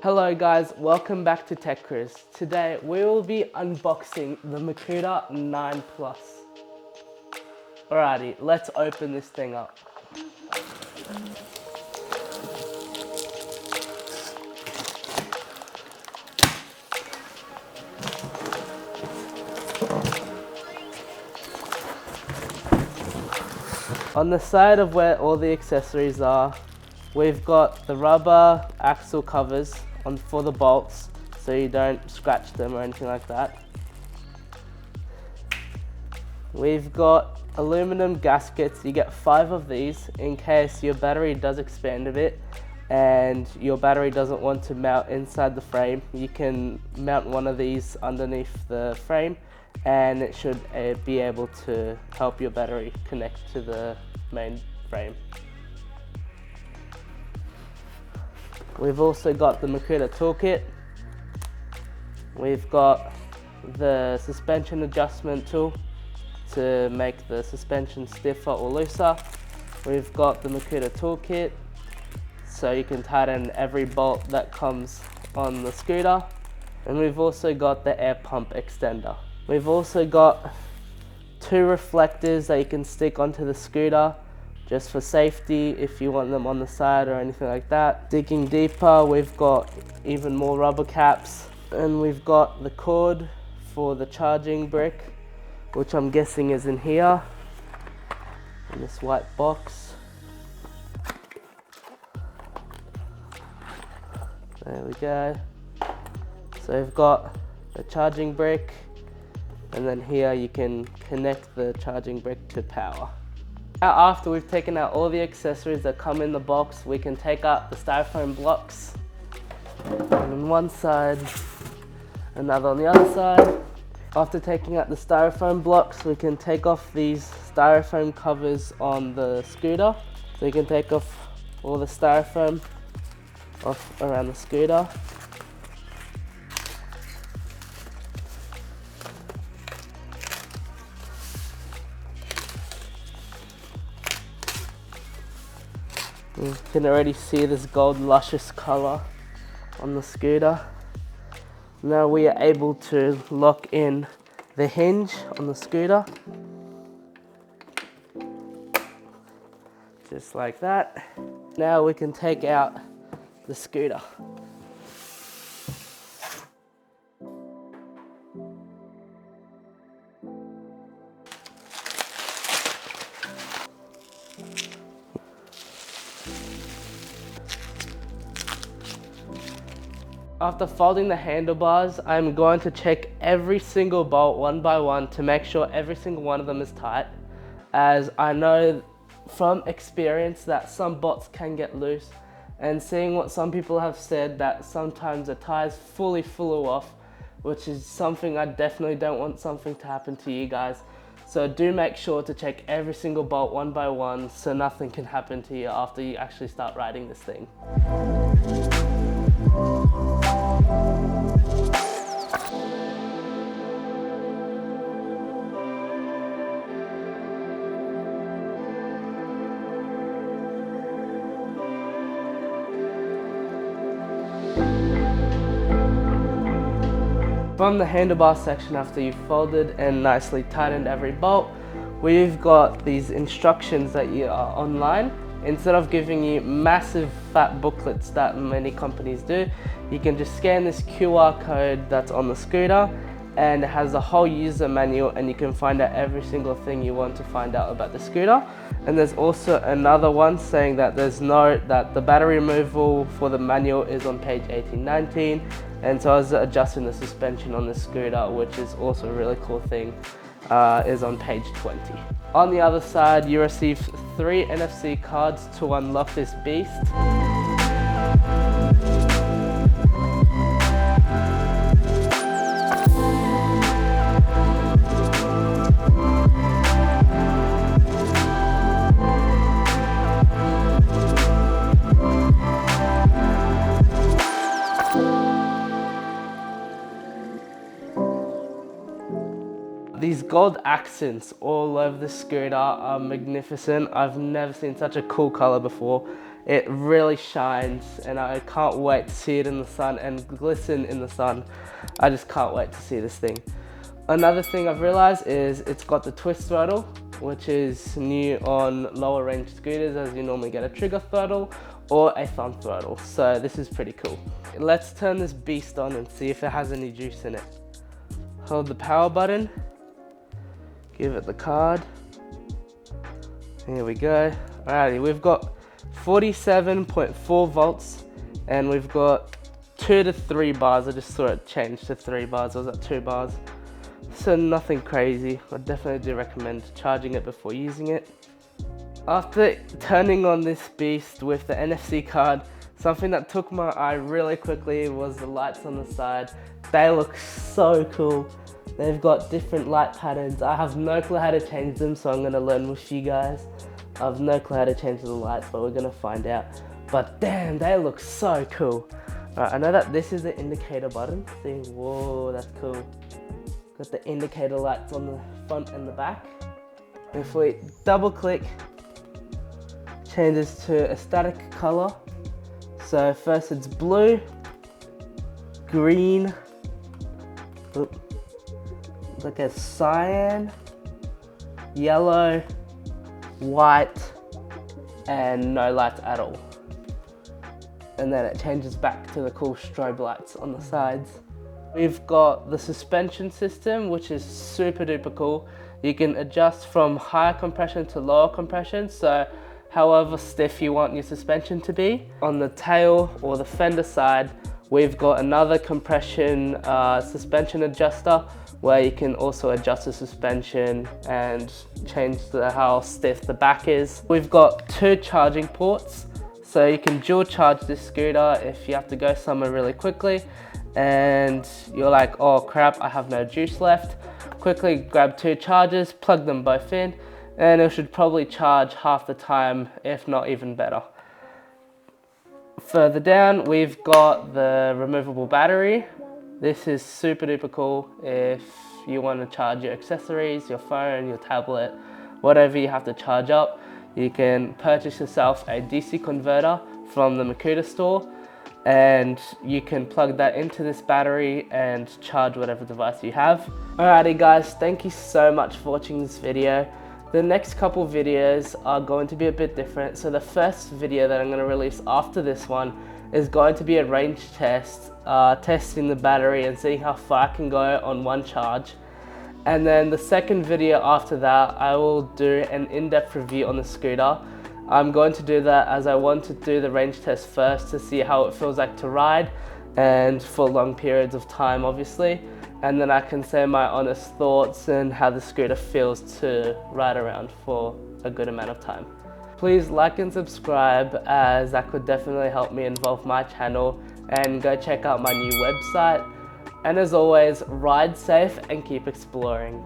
Hello guys, welcome back to TechCruise. Today we will be unboxing the Mukuta 9 Plus. Alrighty, let's open this thing up. On the side of where all the accessories are, we've got the rubber axle covers for the bolts so you don't scratch them or anything like that. We've got aluminum gaskets. You get 5 of these in case your battery does expand a bit and your battery doesn't want to mount inside the frame. You can mount one of these underneath the frame and it should be able to help your battery connect to the main frame. We've also got the Mukuta toolkit. We've got the suspension adjustment tool to make the suspension stiffer or looser. We've got the Mukuta toolkit so you can tighten every bolt that comes on the scooter. And we've also got the air pump extender. We've also got 2 reflectors that you can stick onto the scooter just for safety if you want them on the side or anything like that. Digging deeper, we've got even more rubber caps, and we've got the cord for the charging brick, which I'm guessing is in here, in this white box. There we go. So we've got the charging brick, and then here you can connect the charging brick to power. Now after we've taken out all the accessories that come in the box, we can take out the styrofoam blocks. One on one side, another on the other side. After taking out the styrofoam blocks, we can take off these styrofoam covers on the scooter. So you can take off all the styrofoam off around the scooter. You can already see this gold luscious color on the scooter. Now we are able to lock in the hinge on the scooter. Just like that. Now we can take out the scooter. After folding the handlebars, I'm going to check every single bolt one by one to make sure every single one of them is tight, as I know from experience that some bolts can get loose, and seeing what some people have said that sometimes the tires fully flew off, which is something I definitely don't want something to happen to you guys. So do make sure to check every single bolt one by one so nothing can happen to you after you actually start riding this thing. From the handlebar section, after you've folded and nicely tightened every bolt, we've got these instructions that you are online. Instead of giving you massive fat booklets that many companies do, you can just scan this QR code that's on the scooter, and it has a whole user manual, and you can find out every single thing you want to find out about the scooter. And there's also another one saying that that the battery removal for the manual is on page 18-19, and so I was adjusting the suspension on the scooter, which is also a really cool thing, is on page 20. On the other side, you receive 3 NFC cards to unlock this beast. These gold accents all over the scooter are magnificent. I've never seen such a cool color before. It really shines and I can't wait to see it in the sun and glisten in the sun. I just can't wait to see this thing. Another thing I've realized is it's got the twist throttle, which is new on lower range scooters, as you normally get a trigger throttle or a thumb throttle. So this is pretty cool. Let's turn this beast on and see if it has any juice in it. Hold the power button, give it the card. Here we go. Alrighty, we've got 47.4 volts and we've got 2 to 3 bars. I just saw it change to 3 bars. I was at 2 bars. So nothing crazy. I definitely do recommend charging it before using it. After turning on this beast with the NFC card, something that took my eye really quickly was the lights on the side. They look so cool. They've got different light patterns. I have no clue how to change them, so I'm gonna learn with you guys. I have no clue how to change the lights, but we're gonna find out. But damn, they look so cool. Alright, I know that this is the indicator button. See, whoa, that's cool. Got the indicator lights on the front and the back. If we double click, changes to a static color. So first it's blue, green, like a cyan, yellow, white, and no lights at all. And then it changes back to the cool strobe lights on the sides. We've got the suspension system, which is super duper cool. You can adjust from higher compression to lower compression, so however stiff you want your suspension to be. On the tail or the fender side, we've got another compression suspension adjuster where you can also adjust the suspension and change how stiff the back is. We've got 2 charging ports, so you can dual charge this scooter if you have to go somewhere really quickly and you're like, oh crap, I have no juice left. Quickly grab 2 chargers, plug them both in, and it should probably charge half the time, if not even better. Further down, we've got the removable battery. This is super duper cool if you want to charge your accessories, your phone, your tablet, whatever you have to charge up. You can purchase yourself a DC converter from the Mukuta store and you can plug that into this battery and charge whatever device you have. Alrighty guys, thank you so much for watching this video. The next couple videos are going to be a bit different. So the first video that I'm going to release after this one is going to be a range test, testing the battery and seeing how far I can go on one charge. And then the second video after that, I will do an in-depth review on the scooter. I'm going to do that as I want to do the range test first to see how it feels like to ride and for long periods of time obviously. And then I can say my honest thoughts and how the scooter feels to ride around for a good amount of time. Please like and subscribe, as that could definitely help me involve my channel, and go check out my new website. And as always, ride safe and keep exploring.